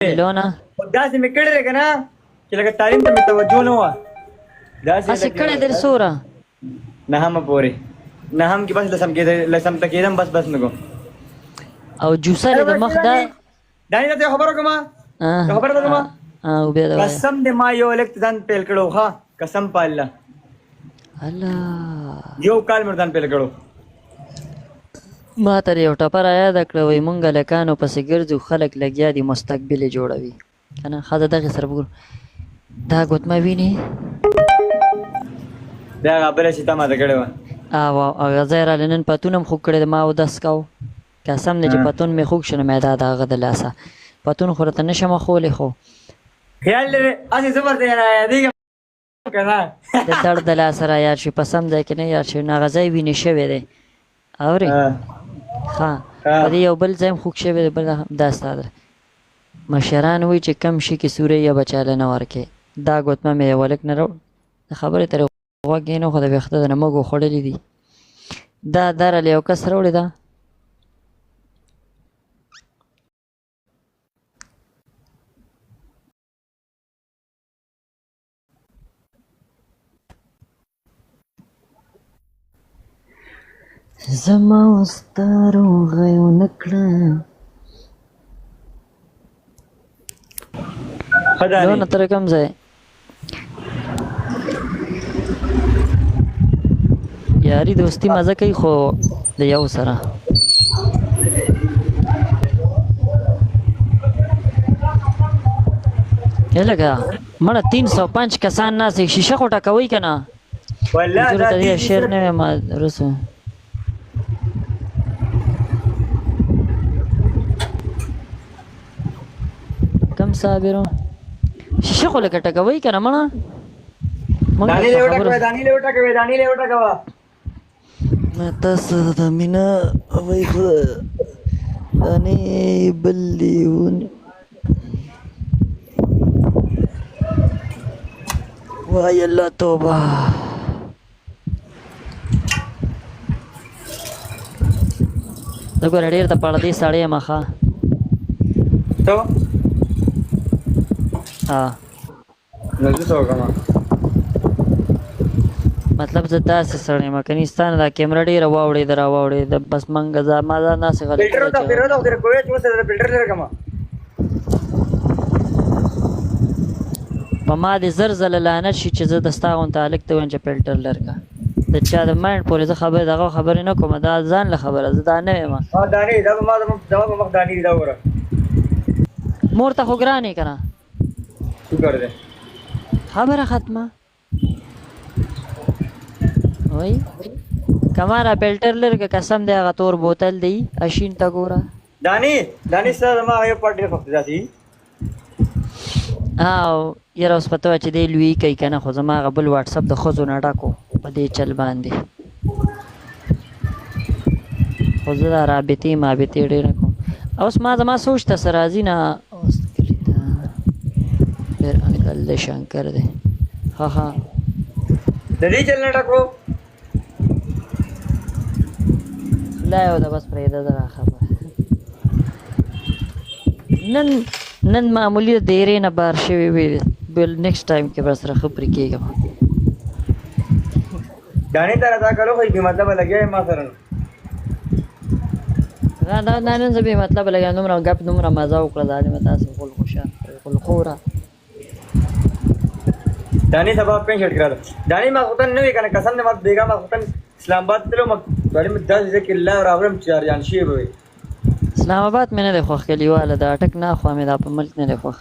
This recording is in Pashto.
ملونه داسې مې کړی دی که نه چې لکه تعلیم ته مې توجه نه وه هسې کړی دی څومره نهمه پورې نهم کې بس لسم ته کېدم بس مې کو او جوسه د مخ دا دانې ته یو خبره وکړم یو خبره ته وکړم او بیا دا وایه قسم دې ما یو هلک ته ځان پیل کړو ښه قسم په الله الله یو کال مې ځان پیل کړو ما ته یو ټپه رایاده کړه وایي مونږ هلکانو پسې ګرځو خلک لګیا دي مستقبل یې جوړوي که نه ښه د دغې سره وګورو دا ګوتمه وینې بیا هغه بله چې تا ماته کړې وه او هغه ځای رالی نن پتون هم خوږ کړی د ما اودس کوو قسم دی چې پتون مې خوږ شو نو مې دا د هغه د لاسه پتون خو راته نه شمه خولی خو خیال لري هسې زه ورته رایادېږم که نه د درد د لاسه را یاد شي په سم ځای کې نه یاد شي نو هغه ځای وینې شوی دی اورې ښه په دې یو بل ځای هم خوږ شوی دی بل دا ستا ده مشران وایي چې کم شي کې سوری یا بچاله نه ورکې دا ګوتمه مې یو هلک نه راوړ د خبرې ترې غوږ یې نه خو د ویښته د نه مږو خوړلي دي دا راله یو کس راوړې ده زما وستا روغه یې ونه کړه لونه تر کوم ځای یاري دوستي مزه کوي خو د یو سره لکه مړه 305 کسان ناست شیشه خو ټکوئ که نه والله شعر نه ویم رسو کم صابرو شیشه خو لکه ټکوئ که نه مړه دانی له وټه کوه تاسو د مینه وای خو دانې بلې ونې وای الله توبه زه ګوره ډېر د پردې سړی یم ښه ته نو زه څه وکړم مطلب زه داسې سړی یم کني ستا نه دا کیمره ډېره واوړېده راواوړېده بس منګه ما دا داسې غلط په ما دې زر ځله لعنت شي چې زه د ستا غونته هلک ته وایم چې فلټر لرکه د چا د ماینډ پورې زه دغه خبرې نه کوم دا ځان له خبره زه دا نه یم مور ته خو ګران یې که نه خبره ختمه وای کمارا فلټر لرګه قسم دی هغه تور بوتل دی اشین تا ګوره دانی سره ما یو پټ ډېر وخت ځي او یاره اوس پته وه چې دی لوی کوي که نه خو زما هغه بل واټسپ د ښځو نه ډک و په دې چل باندې خو زه دا رابطې مابطې ډېره کوم اوس ما زما سوچ ته څه راځي نه اوس کلي ته ډېر انکل دی شنکر دی ښه د دې چل نه ډک و لا یو ده بس پرېږده دغه خبره نن معمولي د دیرې نه بار شوي وي بل نیکسټ ټایم کې به سره ښه پرې کېږم دانې ته راته کړو خو بې مطلبه لګیا ما سره دا نن زه بې مطلبه لګیا دومره ګپ دومره مزه وکړه ظالمه تاسو خل خوشحال خلخوره دانې سبا پین شټ کړه دانې ما خوتن نه وي که نه قسم دې ما بیګا ما خوتن اسلام آباد تلو ما ګاډي مې 10 ځکه الله راوړم چې جان شي به اسلام آباد مې نه دی خوښ کلیواله د اټک نه خوا مې دا په ملک نه دی خوښ